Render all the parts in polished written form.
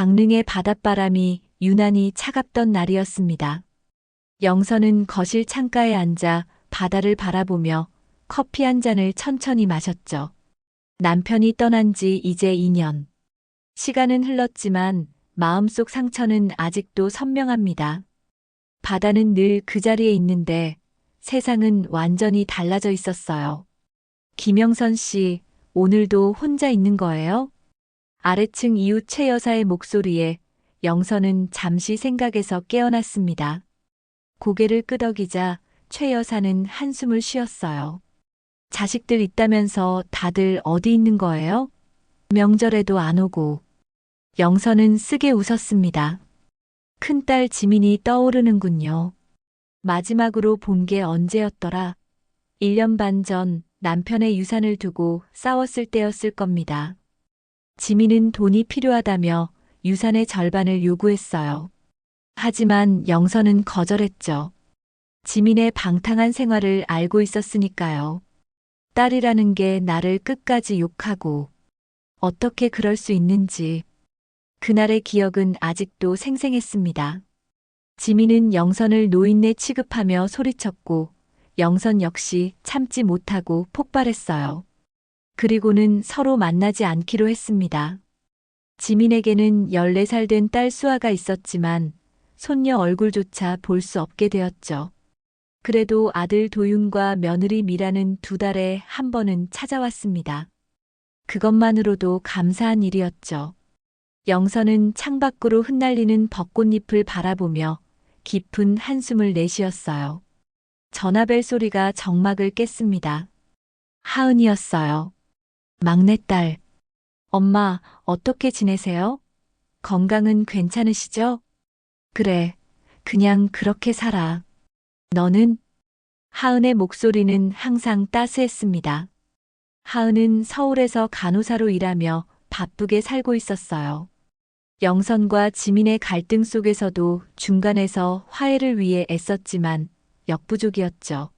강릉의 바닷바람이 유난히 차갑던 날이었습니다. 영선은 거실 창가에 앉아 바다를 바라보며 커피 한 잔을 천천히 마셨죠. 남편이 떠난 지 이제 2년. 시간은 흘렀지만 마음속 상처는 아직도 선명합니다. 바다는 늘 그 자리에 있는데 세상은 완전히 달라져 있었어요. 김영선 씨, 오늘도 혼자 있는 거예요? 아래층 이웃 최 여사의 목소리에 영선은 잠시 생각에서 깨어났습니다. 고개를 끄덕이자 최 여사는 한숨을 쉬었어요. 자식들 있다면서 다들 어디 있는 거예요? 명절에도 안 오고. 영선은 쓰게 웃었습니다. 큰딸 지민이 떠오르는군요. 마지막으로 본 게 언제였더라? 1년 반 전 남편의 유산을 두고 싸웠을 때였을 겁니다. 지민은 돈이 필요하다며 유산의 절반을 요구했어요. 하지만 영선은 거절했죠. 지민의 방탕한 생활을 알고 있었으니까요. 딸이라는 게 나를 끝까지 욕하고 어떻게 그럴 수 있는지 그날의 기억은 아직도 생생했습니다. 지민은 영선을 노인네 취급하며 소리쳤고 영선 역시 참지 못하고 폭발했어요. 그리고는 서로 만나지 않기로 했습니다. 지민에게는 14살 된 딸 수아가 있었지만 손녀 얼굴조차 볼 수 없게 되었죠. 그래도 아들 도윤과 며느리 미라는 2달에 한 번은 찾아왔습니다. 그것만으로도 감사한 일이었죠. 영선은 창밖으로 흩날리는 벚꽃잎을 바라보며 깊은 한숨을 내쉬었어요. 전화벨 소리가 정막을 깼습니다. 하은이었어요. 막내딸. 엄마, 어떻게 지내세요? 건강은 괜찮으시죠? 그래, 그냥 그렇게 살아. 너는? 하은의 목소리는 항상 따스했습니다. 하은은 서울에서 간호사로 일하며 바쁘게 살고 있었어요. 영선과 지민의 갈등 속에서도 중간에서 화해를 위해 애썼지만 역부족이었죠.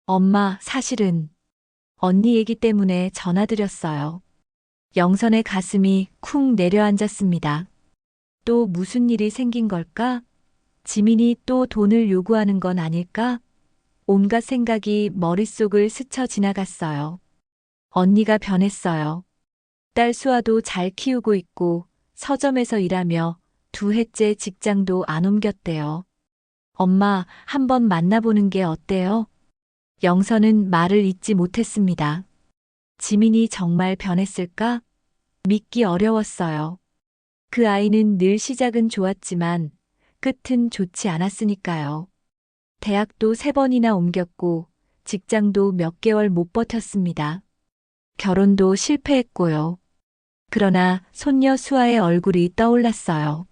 엄마, 사실은 언니 얘기 때문에 전화드렸어요. 영선의 가슴이 쿵 내려앉았습니다. 또 무슨 일이 생긴 걸까? 지민이 또 돈을 요구하는 건 아닐까? 온갖 생각이 머릿속을 스쳐 지나갔어요. 언니가 변했어요. 딸 수아도 잘 키우고 있고 서점에서 일하며 2해째 직장도 안 옮겼대요. 엄마, 한번 만나보는 게 어때요? 영선은 말을 잇지 못했습니다. 지민이 정말 변했을까? 믿기 어려웠어요. 그 아이는 늘 시작은 좋았지만 끝은 좋지 않았으니까요. 대학도 3번이나 옮겼고 직장도 몇 개월 못 버텼습니다. 결혼도 실패했고요. 그러나 손녀 수아의 얼굴이 떠올랐어요.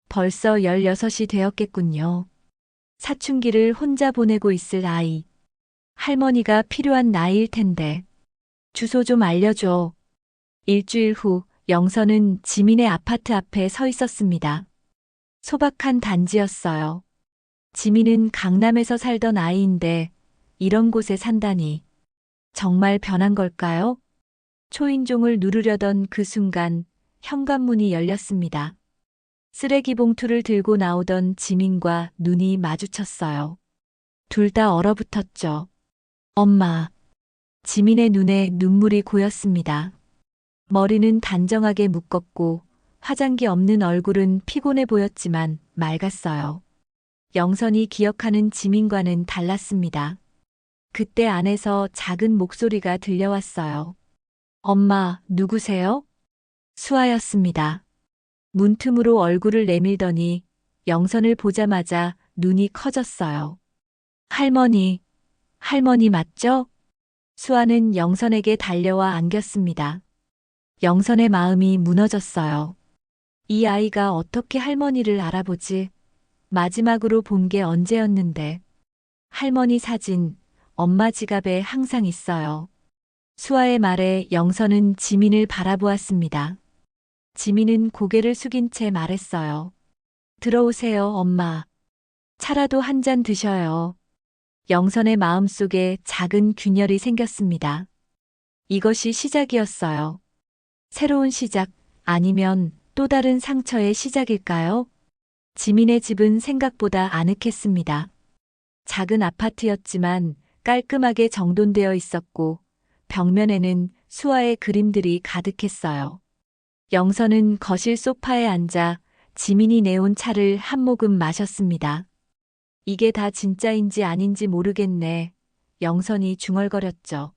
벌써 16이 되었겠군요. 사춘기를 혼자 보내고 있을 아이. 할머니가 필요한 나이일 텐데. 주소 좀 알려줘. 일주일 후 영선은 지민의 아파트 앞에 서 있었습니다. 소박한 단지였어요. 지민은 강남에서 살던 아이인데 이런 곳에 산다니. 정말 변한 걸까요? 초인종을 누르려던 그 순간 현관문이 열렸습니다. 쓰레기 봉투를 들고 나오던 지민과 눈이 마주쳤어요. 둘 다 얼어붙었죠. 엄마. 지민의 눈에 눈물이 고였습니다. 머리는 단정하게 묶었고 화장기 없는 얼굴은 피곤해 보였지만 맑았어요. 영선이 기억하는 지민과는 달랐습니다. 그때 안에서 작은 목소리가 들려왔어요. 엄마, 누구세요? 수아였습니다. 문틈으로 얼굴을 내밀더니 영선을 보자마자 눈이 커졌어요. 할머니, 할머니 맞죠? 수아는 영선에게 달려와 안겼습니다. 영선의 마음이 무너졌어요. 이 아이가 어떻게 할머니를 알아보지? 마지막으로 본 게 언제였는데. 할머니 사진, 엄마 지갑에 항상 있어요. 수아의 말에 영선은 지민을 바라보았습니다. 지민은 고개를 숙인 채 말했어요. 들어오세요, 엄마. 차라도 한 잔 드셔요. 영선의 마음속에 작은 균열이 생겼습니다. 이것이 시작이었어요. 새로운 시작, 아니면 또 다른 상처의 시작일까요? 지민의 집은 생각보다 아늑했습니다. 작은 아파트였지만 깔끔하게 정돈되어 있었고 벽면에는 수아의 그림들이 가득했어요. 영선은 거실 소파에 앉아 지민이 내온 차를 한 모금 마셨습니다. 이게 다 진짜인지 아닌지 모르겠네. 영선이 중얼거렸죠.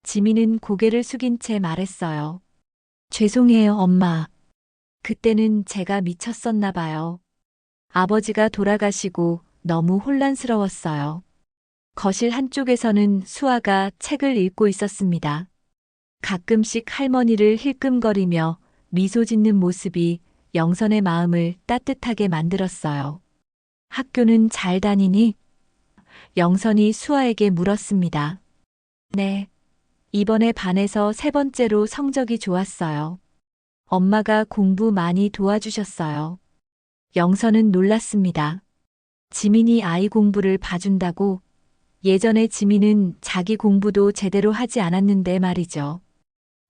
지민은 고개를 숙인 채 말했어요. 죄송해요, 엄마. 그때는 제가 미쳤었나 봐요. 아버지가 돌아가시고 너무 혼란스러웠어요. 거실 한쪽에서는 수아가 책을 읽고 있었습니다. 가끔씩 할머니를 힐끔거리며 미소 짓는 모습이 영선의 마음을 따뜻하게 만들었어요. 학교는 잘 다니니? 영선이 수아에게 물었습니다. 네. 이번에 반에서 세 번째로 성적이 좋았어요. 엄마가 공부 많이 도와주셨어요. 영선은 놀랐습니다. 지민이 아이 공부를 봐준다고? 예전에 지민은 자기 공부도 제대로 하지 않았는데 말이죠.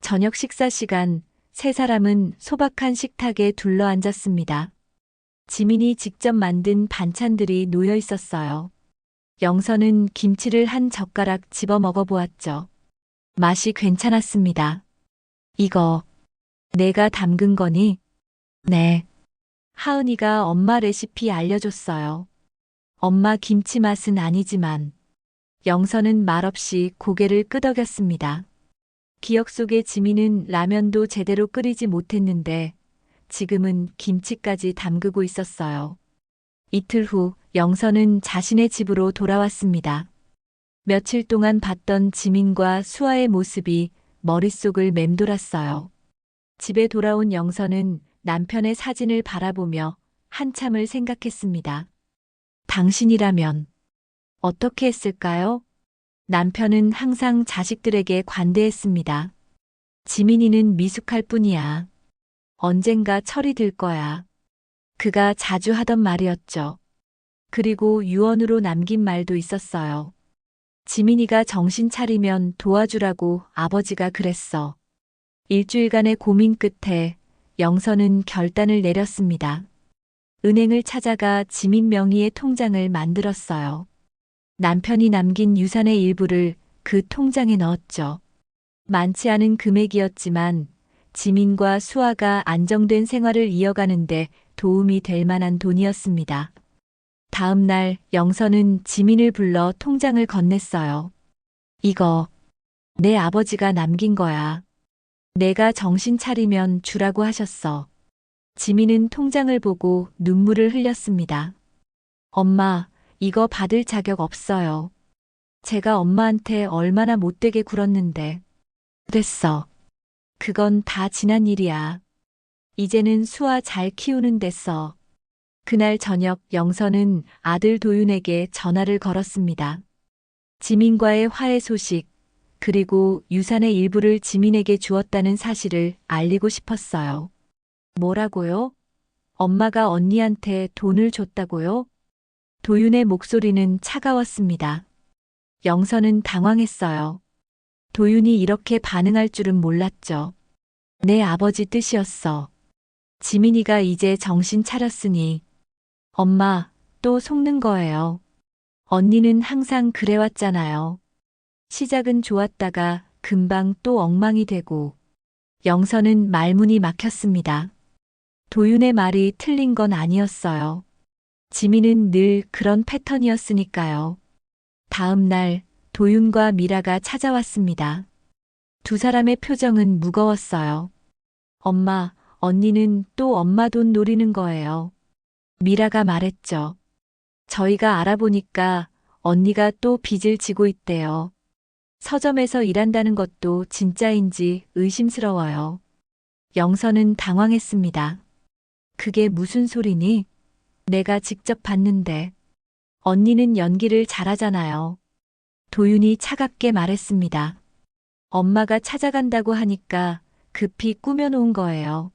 저녁 식사 시간, 세 사람은 소박한 식탁에 둘러앉았습니다. 지민이 직접 만든 반찬들이 놓여 있었어요. 영선은 김치를 한 젓가락 집어 먹어보았죠. 맛이 괜찮았습니다. 이거 내가 담근 거니? 네. 하은이가 엄마 레시피 알려줬어요. 엄마 김치 맛은 아니지만 영선은 말없이 고개를 끄덕였습니다. 기억 속의 지민은 라면도 제대로 끓이지 못했는데 지금은 김치까지 담그고 있었어요. 이틀 후 영선은 자신의 집으로 돌아왔습니다. 며칠 동안 봤던 지민과 수아의 모습이 머릿속을 맴돌았어요. 집에 돌아온 영선은 남편의 사진을 바라보며 한참을 생각했습니다. 당신이라면 어떻게 했을까요? 남편은 항상 자식들에게 관대했습니다. 지민이는 미숙할 뿐이야. 언젠가 철이 들 거야. 그가 자주 하던 말이었죠. 그리고 유언으로 남긴 말도 있었어요. 지민이가 정신 차리면 도와주라고 아버지가 그랬어. 일주일간의 고민 끝에 영선은 결단을 내렸습니다. 은행을 찾아가 지민 명의의 통장을 만들었어요. 남편이 남긴 유산의 일부를 그 통장에 넣었죠. 많지 않은 금액이었지만 지민과 수아가 안정된 생활을 이어가는데 도움이 될 만한 돈이었습니다. 다음 날 영선은 지민을 불러 통장을 건넸어요. 이거 내 아버지가 남긴 거야. 내가 정신 차리면 주라고 하셨어. 지민은 통장을 보고 눈물을 흘렸습니다. 엄마, 이거 받을 자격 없어요. 제가 엄마한테 얼마나 못되게 굴었는데. 됐어. 그건 다 지난 일이야. 이제는 수아 잘 키우는 데 써. 그날 저녁 영선은 아들 도윤에게 전화를 걸었습니다. 지민과의 화해 소식, 그리고 유산의 일부를 지민에게 주었다는 사실을 알리고 싶었어요. 뭐라고요? 엄마가 언니한테 돈을 줬다고요? 도윤의 목소리는 차가웠습니다. 영선은 당황했어요. 도윤이 이렇게 반응할 줄은 몰랐죠. 내 아버지 뜻이었어. 지민이가 이제 정신 차렸으니 엄마, 또 속는 거예요. 언니는 항상 그래왔잖아요. 시작은 좋았다가 금방 또 엉망이 되고. 영선은 말문이 막혔습니다. 도윤의 말이 틀린 건 아니었어요. 지민은 늘 그런 패턴이었으니까요. 다음 날 도윤과 미라가 찾아왔습니다. 두 사람의 표정은 무거웠어요. 엄마, 언니는 또 엄마 돈 노리는 거예요. 미라가 말했죠. 저희가 알아보니까 언니가 또 빚을 지고 있대요. 서점에서 일한다는 것도 진짜인지 의심스러워요. 영선은 당황했습니다. 그게 무슨 소리니? 내가 직접 봤는데. 언니는 연기를 잘하잖아요. 도윤이 차갑게 말했습니다. 엄마가 찾아간다고 하니까 급히 꾸며놓은 거예요.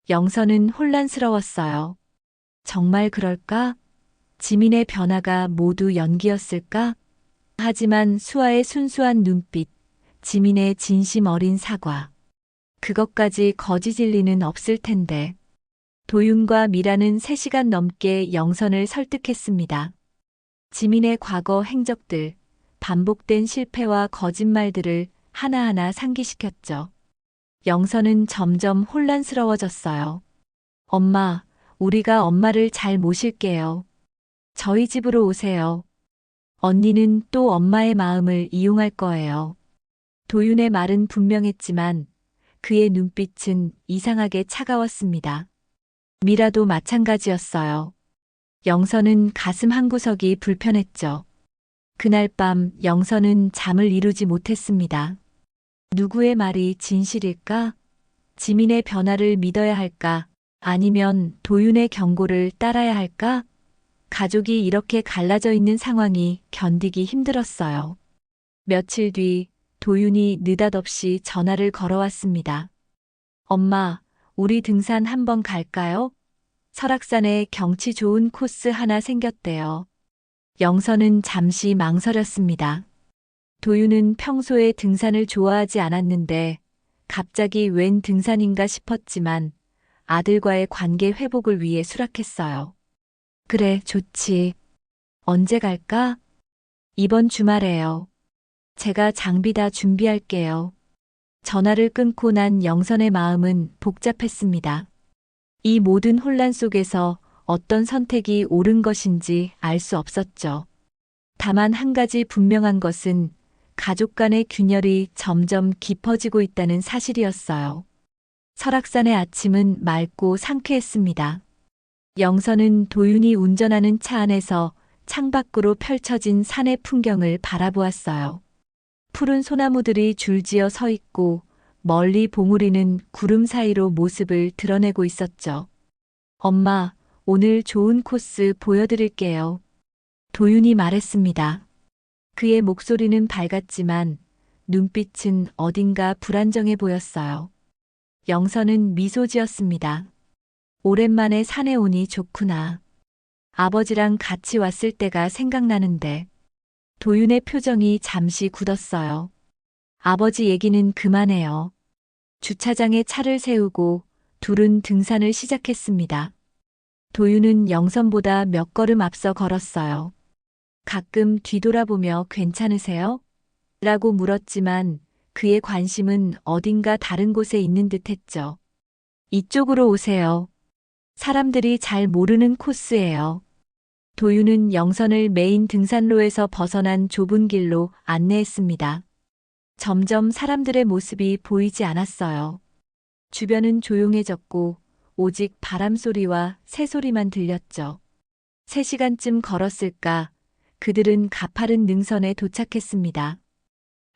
영선은 혼란스러웠어요. 정말 그럴까? 지민의 변화가 모두 연기였을까? 하지만 수아의 순수한 눈빛, 지민의 진심 어린 사과. 그것까지 거짓일 리는 없을 텐데. 도윤과 미라는 3시간 넘게 영선을 설득했습니다. 지민의 과거 행적들, 반복된 실패와 거짓말들을 하나하나 상기시켰죠. 영선은 점점 혼란스러워졌어요. 엄마, 우리가 엄마를 잘 모실게요. 저희 집으로 오세요. 언니는 또 엄마의 마음을 이용할 거예요. 도윤의 말은 분명했지만 그의 눈빛은 이상하게 차가웠습니다. 미라도 마찬가지였어요. 영선은 가슴 한구석이 불편했죠. 그날 밤 영선은 잠을 이루지 못했습니다. 누구의 말이 진실일까? 지민의 변화를 믿어야 할까? 아니면 도윤의 경고를 따라야 할까? 가족이 이렇게 갈라져 있는 상황이 견디기 힘들었어요. 며칠 뒤 도윤이 느닷없이 전화를 걸어왔습니다. 엄마, 우리 등산 한번 갈까요? 설악산에 경치 좋은 코스 하나 생겼대요. 영선은 잠시 망설였습니다. 도윤은 평소에 등산을 좋아하지 않았는데 갑자기 웬 등산인가 싶었지만 아들과의 관계 회복을 위해 수락했어요. 그래, 좋지. 언제 갈까? 이번 주말에요. 제가 장비 다 준비할게요. 전화를 끊고 난 영선의 마음은 복잡했습니다. 이 모든 혼란 속에서 어떤 선택이 옳은 것인지 알 수 없었죠. 다만 한 가지 분명한 것은 가족 간의 균열이 점점 깊어지고 있다는 사실이었어요. 설악산의 아침은 맑고 상쾌했습니다. 영선은 도윤이 운전하는 차 안에서 창밖으로 펼쳐진 산의 풍경을 바라보았어요. 푸른 소나무들이 줄지어 서 있고 멀리 봉우리는 구름 사이로 모습을 드러내고 있었죠. 엄마, 오늘 좋은 코스 보여드릴게요. 도윤이 말했습니다. 그의 목소리는 밝았지만 눈빛은 어딘가 불안정해 보였어요. 영선은 미소 지었습니다. 오랜만에 산에 오니 좋구나. 아버지랑 같이 왔을 때가 생각나는데. 도윤의 표정이 잠시 굳었어요. 아버지 얘기는 그만해요. 주차장에 차를 세우고 둘은 등산을 시작했습니다. 도윤은 영선보다 몇 걸음 앞서 걸었어요. 가끔 뒤돌아보며 괜찮으세요? 라고 물었지만 그의 관심은 어딘가 다른 곳에 있는 듯 했죠. 이쪽으로 오세요. 사람들이 잘 모르는 코스예요. 도윤은 영선을 메인 등산로에서 벗어난 좁은 길로 안내했습니다. 점점 사람들의 모습이 보이지 않았어요. 주변은 조용해졌고 오직 바람 소리와 새 소리만 들렸죠. 3시간쯤 걸었을까 그들은 가파른 능선에 도착했습니다.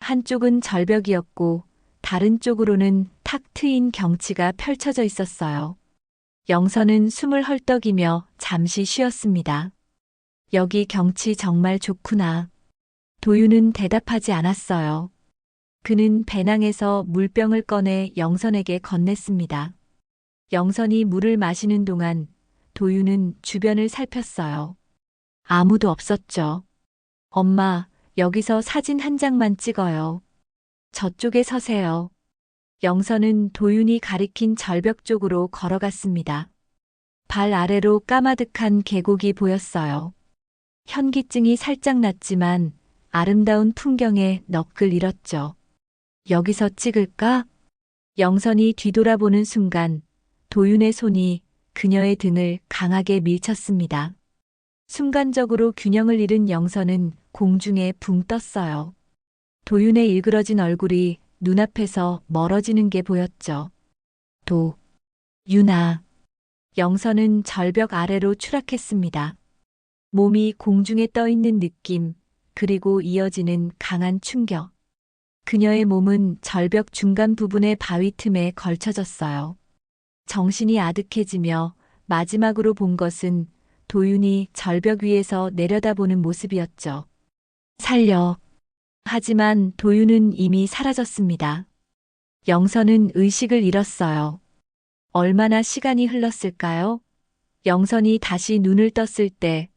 한쪽은 절벽이었고 다른 쪽으로는 탁 트인 경치가 펼쳐져 있었어요. 영선은 숨을 헐떡이며 잠시 쉬었습니다. 여기 경치 정말 좋구나. 도윤은 대답하지 않았어요. 그는 배낭에서 물병을 꺼내 영선에게 건넸습니다. 영선이 물을 마시는 동안 도윤은 주변을 살폈어요. 아무도 없었죠. 엄마, 여기서 사진 한 장만 찍어요. 저쪽에 서세요. 영선은 도윤이 가리킨 절벽 쪽으로 걸어갔습니다. 발 아래로 까마득한 계곡이 보였어요. 현기증이 살짝 났지만 아름다운 풍경에 넋을 잃었죠. 여기서 찍을까? 영선이 뒤돌아보는 순간 도윤의 손이 그녀의 등을 강하게 밀쳤습니다. 순간적으로 균형을 잃은 영선은 공중에 붕 떴어요. 도윤의 일그러진 얼굴이 눈앞에서 멀어지는 게 보였죠. 윤아. 영선은 절벽 아래로 추락했습니다. 몸이 공중에 떠 있는 느낌, 그리고 이어지는 강한 충격. 그녀의 몸은 절벽 중간 부분의 바위 틈에 걸쳐졌어요. 정신이 아득해지며 마지막으로 본 것은 도윤이 절벽 위에서 내려다보는 모습이었죠. 살려. 하지만 도윤은 이미 사라졌습니다. 영선은 의식을 잃었어요. 얼마나 시간이 흘렀을까요? 영선이 다시 눈을 떴을 때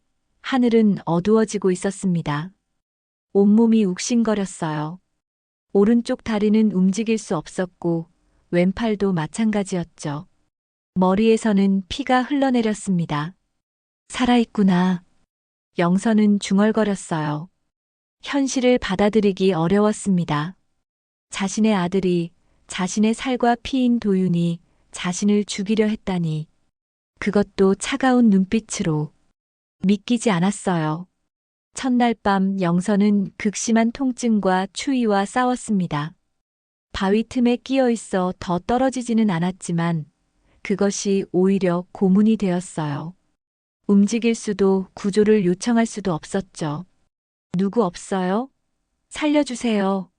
하늘은 어두워지고 있었습니다. 온몸이 욱신거렸어요. 오른쪽 다리는 움직일 수 없었고 왼팔도 마찬가지였죠. 머리에서는 피가 흘러내렸습니다. 살아있구나. 영선은 중얼거렸어요. 현실을 받아들이기 어려웠습니다. 자신의 아들이 자신의 살과 피인 도윤이 자신을 죽이려 했다니. 그것도 차가운 눈빛으로. 믿기지 않았어요. 첫날 밤 영선은 극심한 통증과 추위와 싸웠습니다. 바위 틈에 끼어 있어 더 떨어지지는 않았지만 그것이 오히려 고문이 되었어요. 움직일 수도 구조를 요청할 수도 없었죠. 누구 없어요? 살려주세요.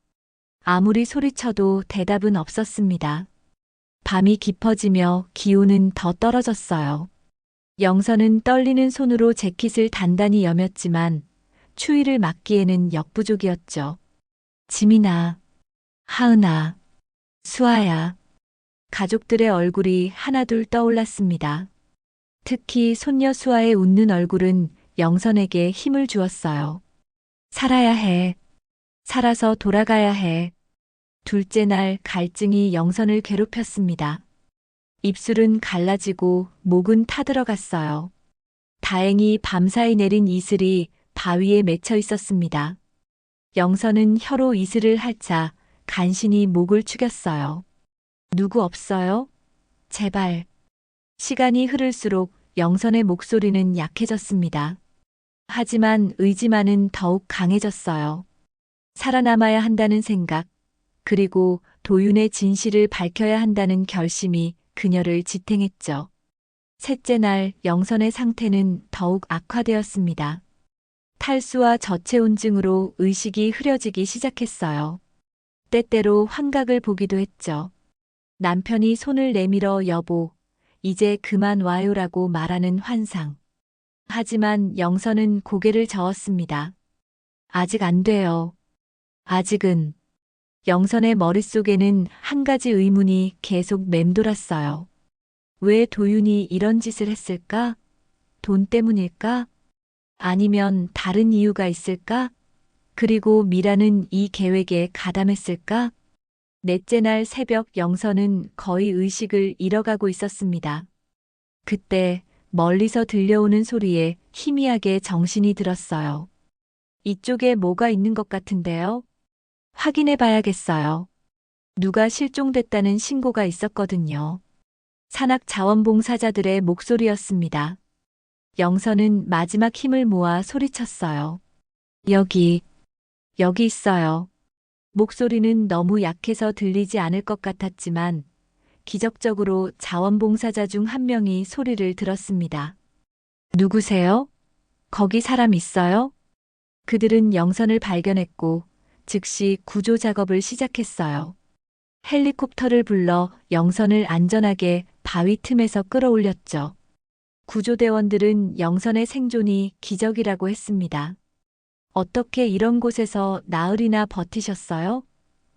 아무리 소리쳐도 대답은 없었습니다. 밤이 깊어지며 기온은 더 떨어졌어요. 영선은 떨리는 손으로 재킷을 단단히 여몄지만 추위를 막기에는 역부족이었죠. 지민아, 하은아, 수아야. 가족들의 얼굴이 하나둘 떠올랐습니다. 특히 손녀 수아의 웃는 얼굴은 영선에게 힘을 주었어요. 살아야 해. 살아서 돌아가야 해. 둘째 날 갈증이 영선을 괴롭혔습니다. 입술은 갈라지고 목은 타들어갔어요. 다행히 밤사이 내린 이슬이 바위에 맺혀 있었습니다. 영선은 혀로 이슬을 핥자 간신히 목을 축였어요. 누구 없어요? 제발. 시간이 흐를수록 영선의 목소리는 약해졌습니다. 하지만 의지만은 더욱 강해졌어요. 살아남아야 한다는 생각, 그리고 도윤의 진실을 밝혀야 한다는 결심이 그녀를 지탱했죠. 셋째 날 영선의 상태는 더욱 악화되었습니다. 탈수와 저체온증으로 의식이 흐려지기 시작했어요. 때때로 환각을 보기도 했죠. 남편이 손을 내밀어 여보, 이제 그만 와요라고 말하는 환상. 하지만 영선은 고개를 저었습니다. 아직 안 돼요. 아직은. 영선의 머릿속에는 한 가지 의문이 계속 맴돌았어요. 왜 도윤이 이런 짓을 했을까? 돈 때문일까? 아니면 다른 이유가 있을까? 그리고 미라는 이 계획에 가담했을까? 넷째 날 새벽 영선은 거의 의식을 잃어가고 있었습니다. 그때 멀리서 들려오는 소리에 희미하게 정신이 들었어요. 이쪽에 뭐가 있는 것 같은데요? 확인해 봐야겠어요. 누가 실종됐다는 신고가 있었거든요. 산악자원봉사자들의 목소리였습니다. 영선은 마지막 힘을 모아 소리쳤어요. 여기 있어요. 목소리는 너무 약해서 들리지 않을 것 같았지만 기적적으로 자원봉사자 중 한 명이 소리를 들었습니다. 누구세요? 거기 사람 있어요? 그들은 영선을 발견했고 즉시 구조 작업을 시작했어요. 헬리콥터를 불러 영선을 안전하게 바위 틈에서 끌어올렸죠. 구조대원들은 영선의 생존이 기적이라고 했습니다. 어떻게 이런 곳에서 나흘이나 버티셨어요?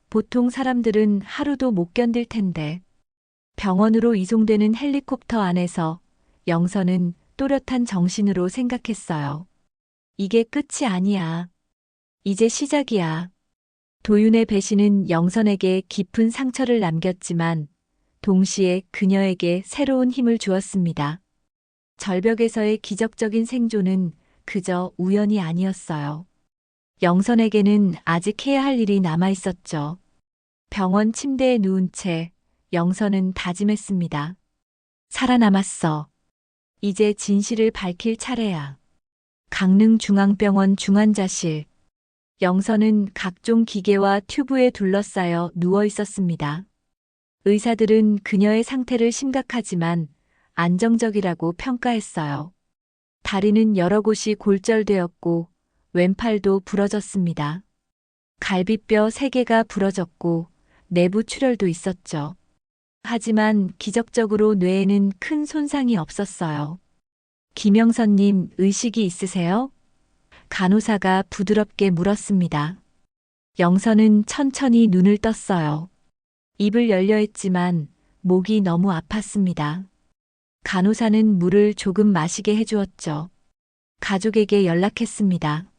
보통 사람들은 하루도 못 견딜 텐데. 병원으로 이송되는 헬리콥터 안에서 영선은 또렷한 정신으로 생각했어요. 이게 끝이 아니야. 이제 시작이야. 도윤의 배신은 영선에게 깊은 상처를 남겼지만 동시에 그녀에게 새로운 힘을 주었습니다. 절벽에서의 기적적인 생존은 그저 우연이 아니었어요. 영선에게는 아직 해야 할 일이 남아 있었죠. 병원 침대에 누운 채 영선은 다짐했습니다. 살아남았어. 이제 진실을 밝힐 차례야. 강릉중앙병원 중환자실. 영선은 각종 기계와 튜브에 둘러싸여 누워 있었습니다. 의사들은 그녀의 상태를 심각하지만 안정적이라고 평가했어요. 다리는 여러 곳이 골절되었고 왼팔도 부러졌습니다. 갈비뼈 3개가 부러졌고 내부 출혈도 있었죠. 하지만 기적적으로 뇌에는 큰 손상이 없었어요. 김영선님, 의식이 있으세요? 간호사가 부드럽게 물었습니다. 영선은 천천히 눈을 떴어요. 입을 열려 했지만 목이 너무 아팠습니다. 간호사는 물을 조금 마시게 해주었죠. 가족에게 연락했습니다.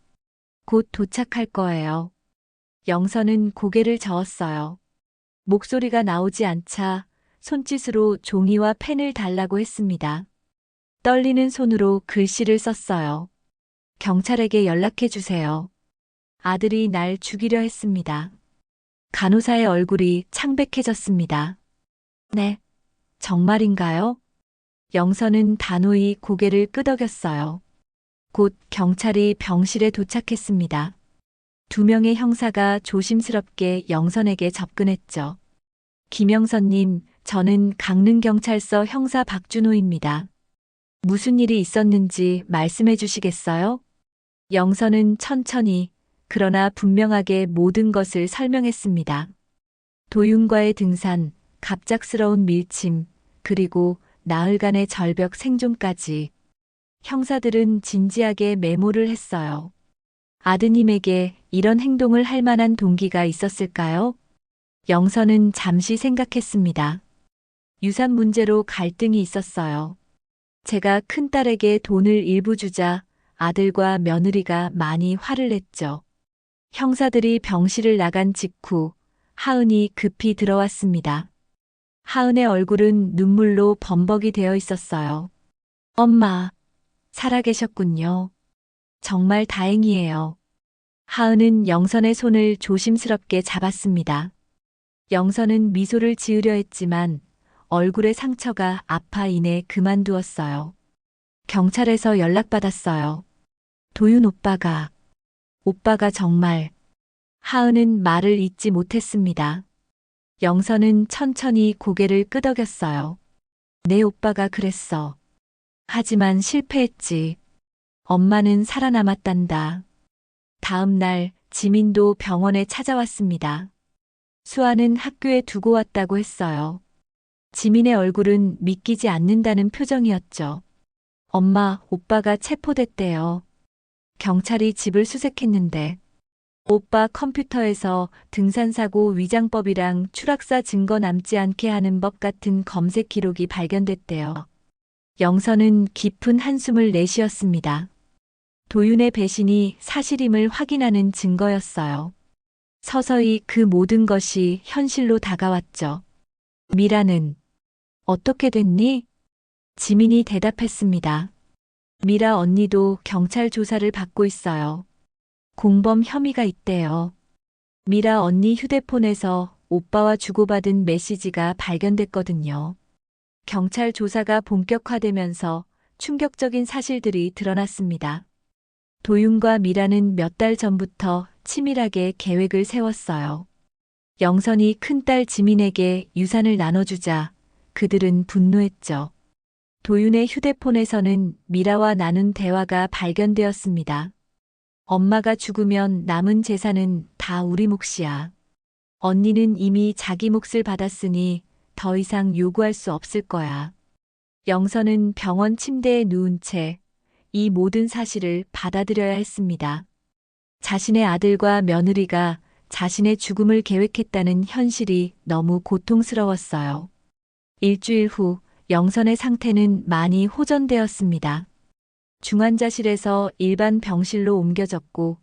곧 도착할 거예요. 영선은 고개를 저었어요. 목소리가 나오지 않자 손짓으로 종이와 펜을 달라고 했습니다. 떨리는 손으로 글씨를 썼어요. 경찰에게 연락해 주세요. 아들이 날 죽이려 했습니다. 간호사의 얼굴이 창백해졌습니다. 네, 정말인가요? 영선은 단호히 고개를 끄덕였어요. 곧 경찰이 병실에 도착했습니다. 두 명의 형사가 조심스럽게 영선에게 접근했죠. 김영선님, 저는 강릉경찰서 형사 박준호입니다. 무슨 일이 있었는지 말씀해 주시겠어요? 영선은 천천히, 그러나 분명하게 모든 것을 설명했습니다. 도윤과의 등산, 갑작스러운 밀침, 그리고 나흘간의 절벽 생존까지. 형사들은 진지하게 메모를 했어요. 아드님에게 이런 행동을 할 만한 동기가 있었을까요? 영선은 잠시 생각했습니다. 유산 문제로 갈등이 있었어요. 제가 큰딸에게 돈을 일부 주자 아들과 며느리가 많이 화를 냈죠. 형사들이 병실을 나간 직후 하은이 급히 들어왔습니다. 하은의 얼굴은 눈물로 범벅이 되어 있었어요. 엄마, 살아계셨군요. 정말 다행이에요. 하은은 영선의 손을 조심스럽게 잡았습니다. 영선은 미소를 지으려 했지만 얼굴의 상처가 아파 이내 그만두었어요. 경찰에서 연락받았어요. 도윤 오빠가 정말. 하은은 말을 잇지 못했습니다. 영선은 천천히 고개를 끄덕였어요. 내 오빠가 그랬어. 하지만 실패했지. 엄마는 살아남았단다. 다음 날 지민도 병원에 찾아왔습니다. 수아는 학교에 두고 왔다고 했어요. 지민의 얼굴은 믿기지 않는다는 표정이었죠. 엄마, 오빠가 체포됐대요. 경찰이 집을 수색했는데 오빠 컴퓨터에서 등산사고 위장법이랑 추락사 증거 남지 않게 하는 법 같은 검색 기록이 발견됐대요. 영선은 깊은 한숨을 내쉬었습니다. 도윤의 배신이 사실임을 확인하는 증거였어요. 서서히 그 모든 것이 현실로 다가왔죠. 미라는 어떻게 됐니? 지민이 대답했습니다. 미라 언니도 경찰 조사를 받고 있어요. 공범 혐의가 있대요. 미라 언니 휴대폰에서 오빠와 주고받은 메시지가 발견됐거든요. 경찰 조사가 본격화되면서 충격적인 사실들이 드러났습니다. 도윤과 미라는 몇 달 전부터 치밀하게 계획을 세웠어요. 영선이 큰딸 지민에게 유산을 나눠주자 그들은 분노했죠. 도윤의 휴대폰에서는 미라와 나눈 대화가 발견되었습니다. 엄마가 죽으면 남은 재산은 다 우리 몫이야. 언니는 이미 자기 몫을 받았으니 더 이상 요구할 수 없을 거야. 영선은 병원 침대에 누운 채 이 모든 사실을 받아들여야 했습니다. 자신의 아들과 며느리가 자신의 죽음을 계획했다는 현실이 너무 고통스러웠어요. 일주일 후 영선의 상태는 많이 호전되었습니다. 중환자실에서 일반 병실로 옮겨졌고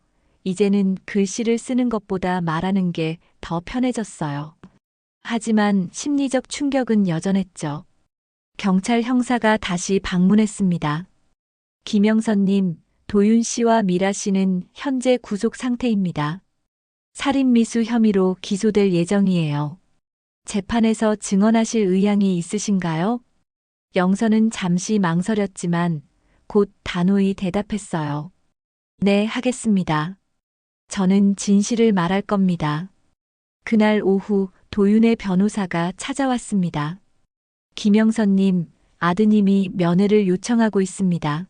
이제는 글씨를 쓰는 것보다 말하는 게 더 편해졌어요. 하지만 심리적 충격은 여전했죠. 경찰 형사가 다시 방문했습니다. 김영선님, 도윤 씨와 미라 씨는 현재 구속 상태입니다. 살인미수 혐의로 기소될 예정이에요. 재판에서 증언하실 의향이 있으신가요? 영선은 잠시 망설였지만 곧 단호히 대답했어요. 네, 하겠습니다. 저는 진실을 말할 겁니다. 그날 오후 도윤의 변호사가 찾아왔습니다. 김영선님, 아드님이 면회를 요청하고 있습니다.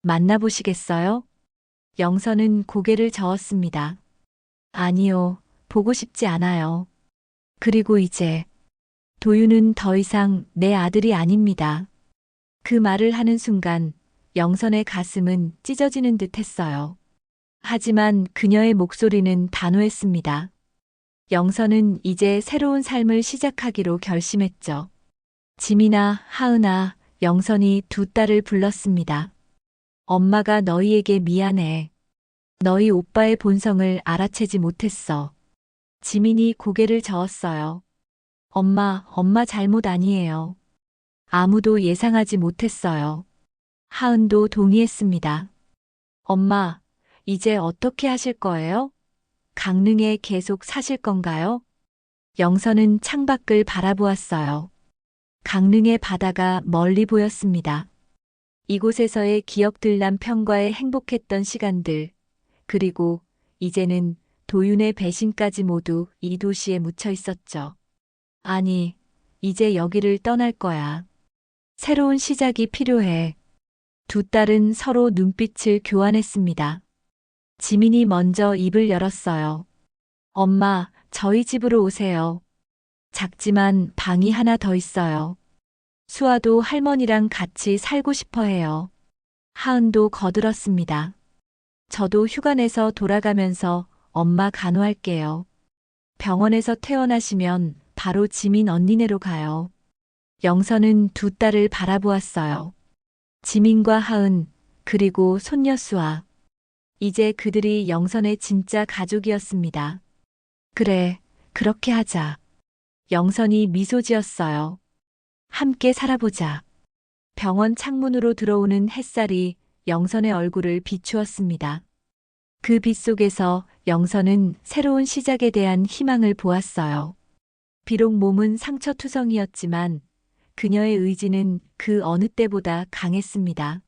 만나보시겠어요? 영선은 고개를 저었습니다. 아니요, 보고 싶지 않아요. 그리고 이제 도윤은 더 이상 내 아들이 아닙니다. 그 말을 하는 순간 영선의 가슴은 찢어지는 듯 했어요. 하지만 그녀의 목소리는 단호했습니다. 영선은 이제 새로운 삶을 시작하기로 결심했죠. 지민아, 하은아, 영선이 두 딸을 불렀습니다. 엄마가 너희에게 미안해. 너희 오빠의 본성을 알아채지 못했어. 지민이 고개를 저었어요. 엄마 잘못 아니에요. 아무도 예상하지 못했어요. 하은도 동의했습니다. 엄마, 이제 어떻게 하실 거예요? 강릉에 계속 사실 건가요? 영선은 창밖을 바라보았어요. 강릉의 바다가 멀리 보였습니다. 이곳에서의 기억들 남편과의 행복했던 시간들, 그리고 이제는 도윤의 배신까지 모두 이 도시에 묻혀 있었죠. 아니, 이제 여기를 떠날 거야. 새로운 시작이 필요해. 두 딸은 서로 눈빛을 교환했습니다. 지민이 먼저 입을 열었어요. 엄마, 저희 집으로 오세요. 작지만 방이 하나 더 있어요. 수아도 할머니랑 같이 살고 싶어 해요. 하은도 거들었습니다. 저도 휴가 내서 돌아가면서 엄마 간호할게요. 병원에서 퇴원하시면 바로 지민 언니네로 가요. 영선은 두 딸을 바라보았어요. 지민과 하은, 그리고 손녀 수아. 이제 그들이 영선의 진짜 가족이었습니다. 그래, 그렇게 하자. 영선이 미소 지었어요. 함께 살아보자. 병원 창문으로 들어오는 햇살이 영선의 얼굴을 비추었습니다. 그 빛 속에서 영선은 새로운 시작에 대한 희망을 보았어요. 비록 몸은 상처투성이었지만 그녀의 의지는 그 어느 때보다 강했습니다.